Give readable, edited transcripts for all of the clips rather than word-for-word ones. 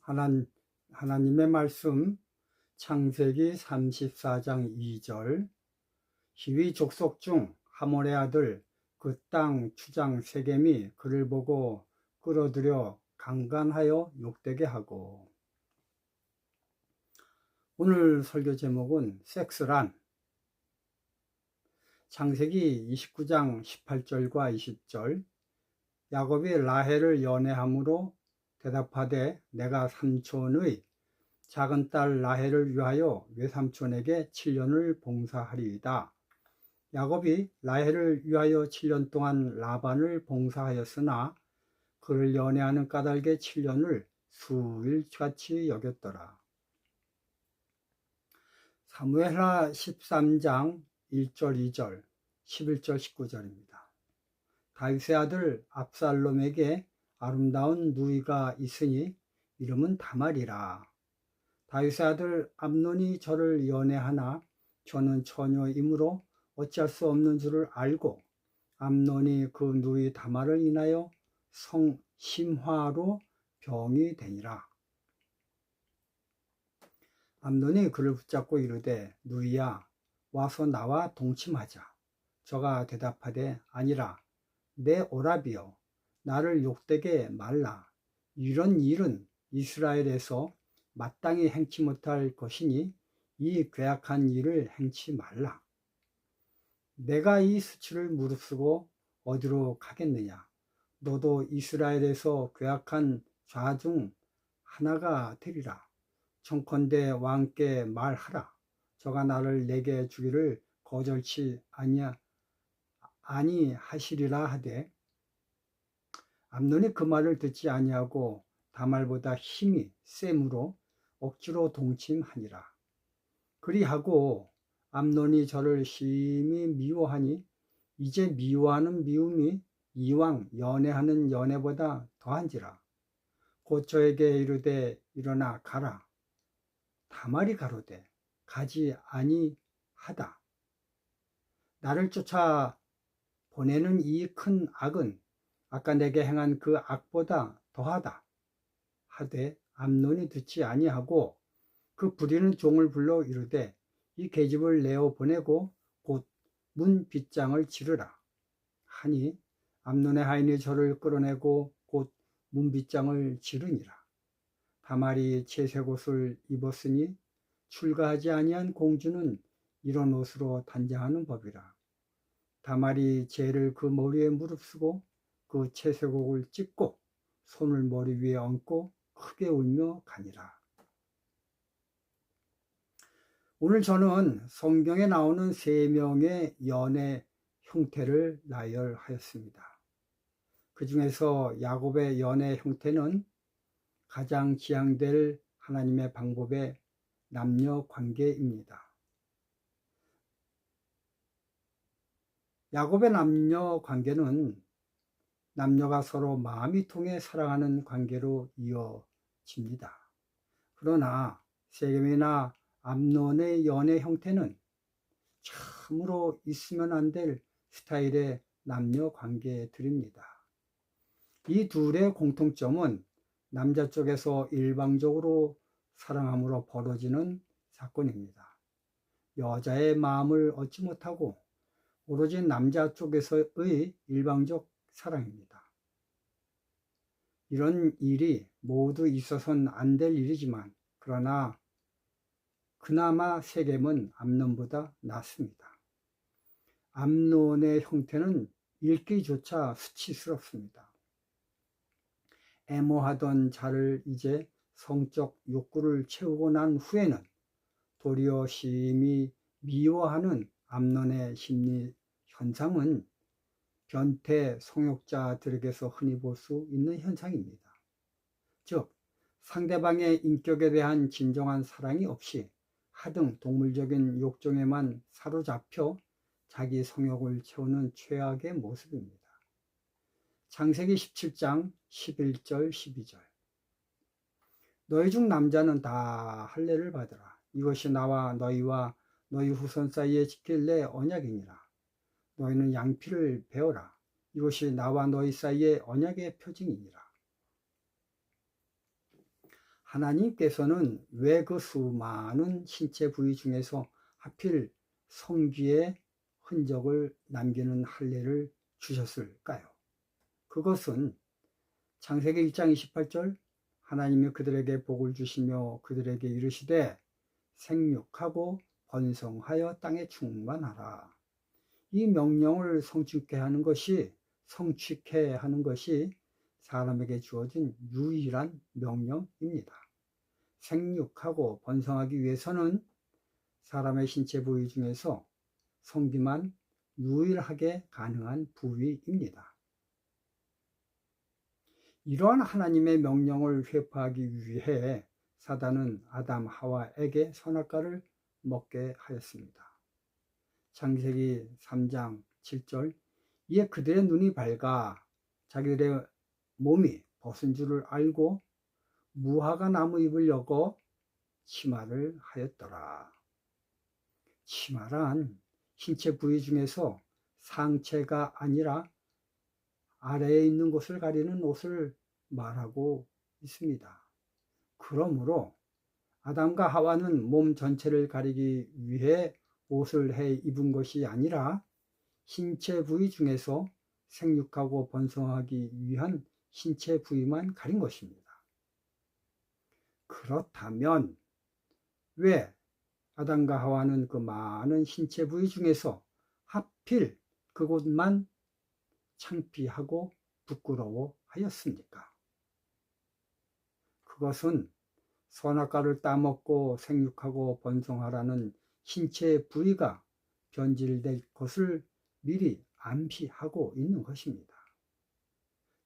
하나님의 말씀 창세기 34장 2절. 히위 족속 중 하몰의 아들 그 땅 주장 세겜이 그를 보고 끌어들여 강간하여 욕되게 하고. 오늘 설교 제목은 섹스란. 창세기 29장 18절과 20절. 야곱이 라헬을 연애함으로 대답하되 내가 삼촌의 작은 딸 라헬을 위하여 외삼촌에게 7년을 봉사하리이다. 야곱이 라헬을 위하여 7년 동안 라반을 봉사하였으나 그를 연애하는 까닭에 7년을 수일같이 여겼더라. 사무엘하 13장 1절 2절 11절 19절입니다. 다윗의 아들 압살롬에게 아름다운 누이가 있으니 이름은 다말이라. 다윗의 아들 암논이 저를 연애하나 저는 처녀이므로 어찌할 수 없는 줄을 알고 암논이 그 누이 다말을 인하여 성심화로 병이 되니라. 암논이 그를 붙잡고 이르되 누이야 와서 나와 동침하자. 저가 대답하되 아니라 내 오라비여 나를 욕되게 말라. 이런 일은 이스라엘에서 마땅히 행치 못할 것이니 이 괴악한 일을 행치 말라. 내가 이 수치를 무릅쓰고 어디로 가겠느냐. 너도 이스라엘에서 괴악한 좌 중 하나가 되리라. 청컨대 왕께 말하라. 저가 나를 내게 주기를 거절치 아니하시리라 하되 암논이 그 말을 듣지 아니하고 다말보다 힘이 셈으로 억지로 동침하니라. 그리하고 암논이 저를 심히 미워하니 이제 미워하는 미움이 이왕 연애하는 연애보다 더한지라. 곧 저에게 이르되 일어나 가라. 다말이 가로되 가지 아니하다. 나를 쫓아 보내는 이 큰 악은 아까 내게 행한 그 악보다 더하다 하되 암논이 듣지 아니하고 그 부리는 종을 불러 이르되 이 계집을 내어 보내고 곧 문 빗장을 지르라 하니 암논의 하인이 저를 끌어내고 곧 문 빗장을 지르니라. 다말이 채색 옷을 입었으니 출가하지 아니한 공주는 이런 옷으로 단장하는 법이라. 다말이 죄를 그 머리에 무릅쓰고 그 채색옷을 찢고 손을 머리 위에 얹고 크게 울며 가니라. 오늘 저는 성경에 나오는 3명의 연애 형태를 나열하였습니다. 그 중에서 야곱의 연애 형태는 가장 지향될 하나님의 방법의 남녀 관계입니다. 야곱의 남녀 관계는 남녀가 서로 마음이 통해 사랑하는 관계로 이어집니다. 그러나 세겜이나 암논의 연애 형태는 참으로 있으면 안 될 스타일의 남녀 관계들입니다. 이 둘의 공통점은 남자 쪽에서 일방적으로 사랑함으로 벌어지는 사건입니다. 여자의 마음을 얻지 못하고 오로지 남자 쪽에서의 일방적 사랑입니다. 이런 일이 모두 있어서는 안 될 일이지만 그러나 그나마 세겜은 암논보다 낫습니다. 암논의 형태는 읽기조차 수치스럽습니다. 애모하던 자를 이제 성적 욕구를 채우고 난 후에는 도리어 심히 미워하는 암논의 심리 현상은 변태 성욕자들에게서 흔히 볼 수 있는 현상입니다. 즉 상대방의 인격에 대한 진정한 사랑이 없이 하등 동물적인 욕정에만 사로잡혀 자기 성욕을 채우는 최악의 모습입니다. 창세기 17장 11절 12절. 너희 중 남자는 다 할례를 받으라. 이것이 나와 너희와 너희 후손 사이에 지킬 내 언약이니라. 너희는 양피를 베어라. 이것이 나와 너희 사이의 언약의 표징이니라. 하나님께서는 왜 그 수많은 신체 부위 중에서 하필 성기의 흔적을 남기는 할례를 주셨을까요? 그것은 창세기 1장 28절 하나님이 그들에게 복을 주시며 그들에게 이르시되 생육하고 번성하여 땅에 충만하라. 이 명령을 성취케 하는 것이 사람에게 주어진 유일한 명령입니다. 생육하고 번성하기 위해서는 사람의 신체 부위 중에서 성기만 유일하게 가능한 부위입니다. 이러한 하나님의 명령을 회파하기 위해 사단은 아담 하와에게 선악과를 먹게 하였습니다. 창세기 3장 7절 이에 그들의 눈이 밝아 자기들의 몸이 벗은 줄을 알고 무화과 나무 잎을 여고 치마를 하였더라. 치마란 신체 부위 중에서 상체가 아니라 아래에 있는 곳을 가리는 옷을 말하고 있습니다. 그러므로 아담과 하와는 몸 전체를 가리기 위해 옷을 해 입은 것이 아니라 신체 부위 중에서 생육하고 번성하기 위한 신체 부위만 가린 것입니다. 그렇다면 왜 아담과 하와는 그 많은 신체 부위 중에서 하필 그곳만 창피하고 부끄러워 하였습니까? 그것은 선악과를 따먹고 생육하고 번성하라는 신체 부위가 변질될 것을 미리 암시하고 있는 것입니다.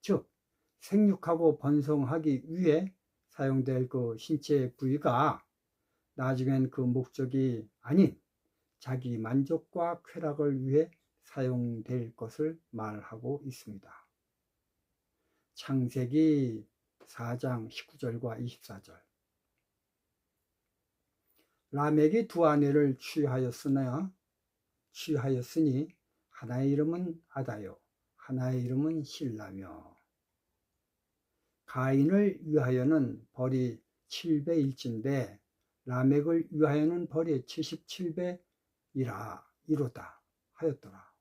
즉, 생육하고 번성하기 위해 사용될 그 신체 부위가 나중엔 그 목적이 아닌 자기 만족과 쾌락을 위해 사용될 것을 말하고 있습니다. 창세기 4장 19절과 24절 라멕이 두 아내를 취하였으니 하나의 이름은 아다요 하나의 이름은 실라며 가인을 위하여는 벌이 7배일진데 라멕을 위하여는 벌이 77배이로다 하였더라.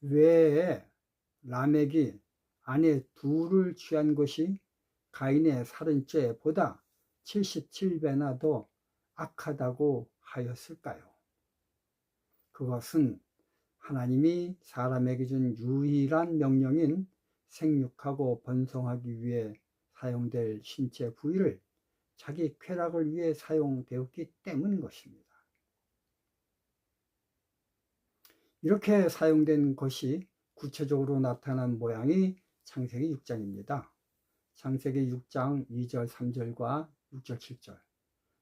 왜 라멕이 아내 둘을 취한 것이 가인의 살인죄보다 77배나 더 악하다고 하였을까요? 그것은 하나님이 사람에게 준 유일한 명령인 생육하고 번성하기 위해 사용될 신체 부위를 자기 쾌락을 위해 사용되었기 때문인 것입니다. 이렇게 사용된 것이 구체적으로 나타난 모양이 창세기 6장입니다. 창세기 6장 2절 3절과 6절 7절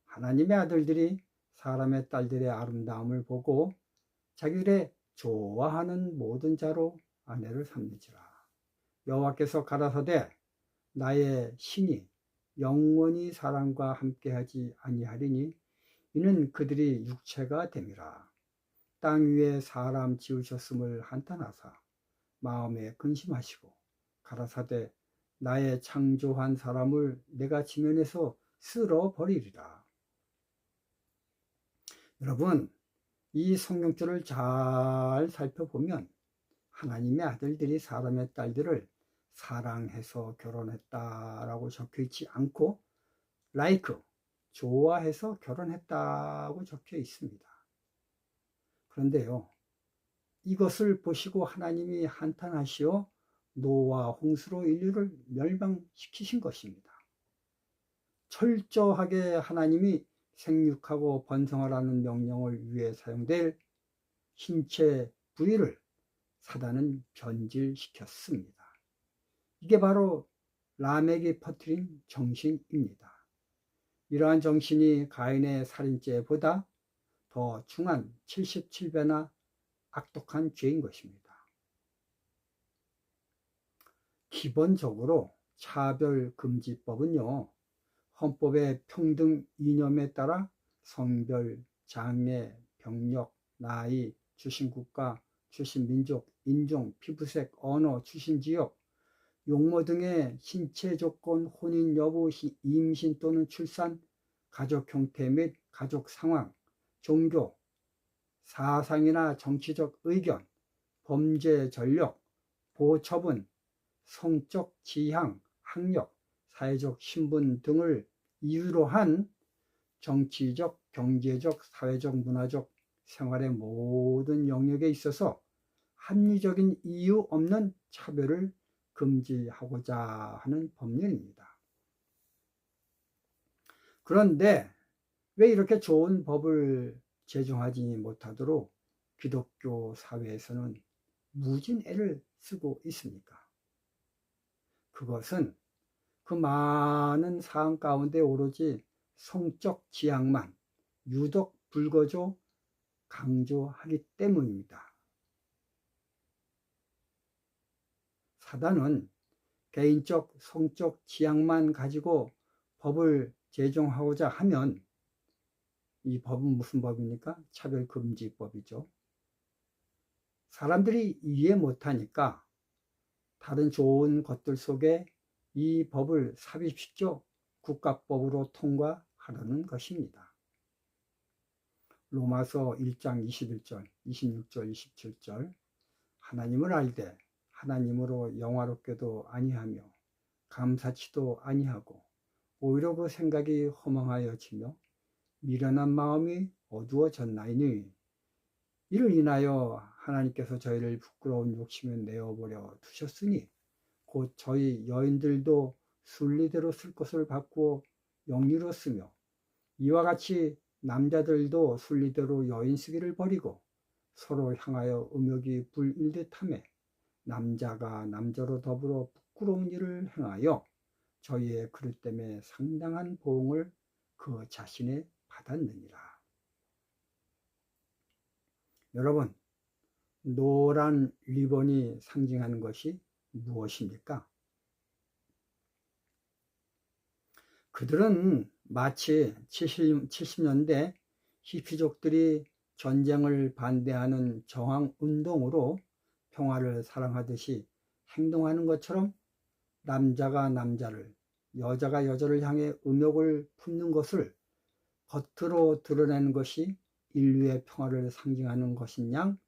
하나님의 아들들이 사람의 딸들의 아름다움을 보고 자기들의 좋아하는 모든 자로 아내를 삼는지라. 여호와께서 가라사대 나의 신이 영원히 사람과 함께하지 아니하리니 이는 그들이 육체가 됨이라. 땅 위에 사람 지으셨음을 한탄하사 마음에 근심하시고 가라사대 나의 창조한 사람을 내가 지면에서 쓸어버리리라. 여러분, 이 성경줄을 잘 살펴보면 하나님의 아들들이 사람의 딸들을 사랑해서 결혼했다라고 적혀있지 않고 좋아해서 결혼했다고 적혀 있습니다. 그런데요, 이것을 보시고 하나님이 한탄하시어 노아와 홍수로 인류를 멸망시키신 것입니다. 철저하게 하나님이 생육하고 번성하라는 명령을 위해 사용될 신체 부위를 사단은 변질시켰습니다. 이게 바로 라멕이 퍼뜨린 정신입니다. 이러한 정신이 가인의 살인죄보다 더 중한 77배나 악독한 죄인 것입니다. 기본적으로 차별금지법은요, 헌법의 평등 이념에 따라 성별, 장애, 병력, 나이, 출신 국가, 출신 민족, 인종, 피부색, 언어, 출신 지역, 용모 등의 신체 조건, 혼인 여부, 임신 또는 출산, 가족 형태 및 가족 상황, 종교, 사상이나 정치적 의견, 범죄 전력, 보처분, 성적 지향, 학력, 사회적 신분 등을 이유로 한 정치적, 경제적, 사회적, 문화적 생활의 모든 영역에 있어서 합리적인 이유 없는 차별을 금지하고자 하는 법률입니다. 그런데 왜 이렇게 좋은 법을 제정하지 못하도록 기독교 사회에서는 무진 애를 쓰고 있습니까? 그것은 그 많은 사항 가운데 오로지 성적 지향만 유독 불거져 강조하기 때문입니다. 사단은 개인적 성적 지향만 가지고 법을 제정하고자 하면, 이 법은 무슨 법입니까? 차별금지법이죠. 사람들이 이해 못하니까 다른 좋은 것들 속에 이 법을 삽입시켜 국가법으로 통과하려는 것입니다. 로마서 1장 21절, 26절, 27절 하나님을 알되 하나님으로 영화롭게도 아니하며 감사치도 아니하고 오히려 그 생각이 허망하여지며 미련한 마음이 어두워졌나이니 이를 인하여 하나님께서 저희를 부끄러운 욕심에 내어버려 두셨으니 곧 저희 여인들도 순리대로 쓸 것을 바꾸어 영리로 쓰며 이와 같이 남자들도 순리대로 여인 쓰기를 버리고 서로 향하여 음욕이 불일듯하며 남자가 남자로 더불어 부끄러운 일을 행하여 저희의 그릇 때문에 상당한 보응을 그 자신에 받았느니라. 여러분, 노란 리본이 상징하는 것이 무엇입니까? 그들은 마치 70년대 히피족들이 전쟁을 반대하는 저항운동으로 평화를 사랑하듯이 행동하는 것처럼 남자가 남자를, 여자가 여자를 향해 음욕을 품는 것을 겉으로 드러내는 것이 인류의 평화를 상징하는 것인 양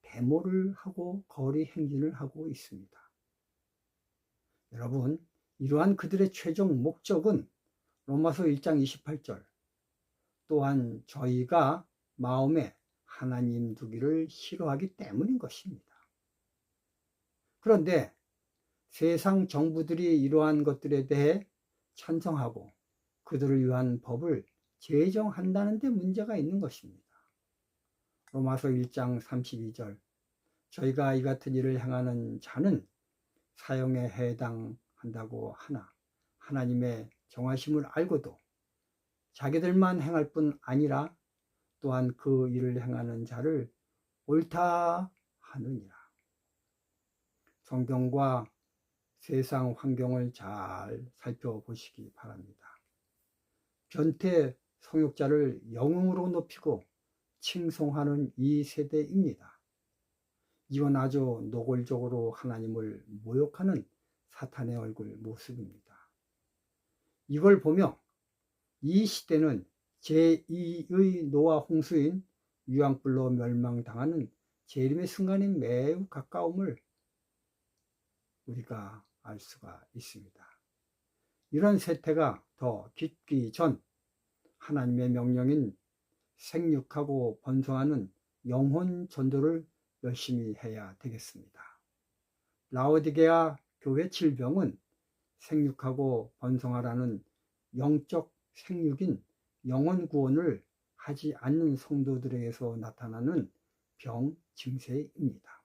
데모를 하고 거리 행진을 하고 있습니다. 여러분, 이러한 그들의 최종 목적은 로마서 1장 28절 또한 저희가 마음에 하나님 두기를 싫어하기 때문인 것입니다. 그런데 세상 정부들이 이러한 것들에 대해 찬성하고 그들을 위한 법을 제정한다는 데 문제가 있는 것입니다. 로마서 1장 32절 저희가 이 같은 일을 행하는 자는 사형에 해당한다고 하나 하나님의 정하심을 알고도 자기들만 행할 뿐 아니라 또한 그 일을 행하는 자를 옳다 하느니라. 성경과 세상 환경을 잘 살펴보시기 바랍니다. 변태 성욕자를 영웅으로 높이고 칭송하는 이 세대입니다. 이건 아주 노골적으로 하나님을 모욕하는 사탄의 얼굴 모습입니다. 이걸 보며 이 시대는 제2의 노아 홍수인 유황불로 멸망당하는 재림의 순간이 매우 가까움을 우리가 알 수가 있습니다. 이런 세태가 더 깊기 전 하나님의 명령인 생육하고 번성하는 영혼 전도를 열심히 해야 되겠습니다. 라오디게아 교회 질병은 생육하고 번성하라는 영적 생육인 영혼 구원을 하지 않는 성도들에게서 나타나는 병 증세입니다.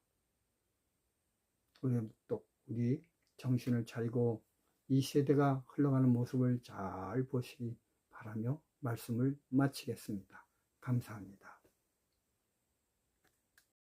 우리 정신을 차리고 이 세대가 흘러가는 모습을 잘 보시기 바라며 말씀을 마치겠습니다. 감사합니다.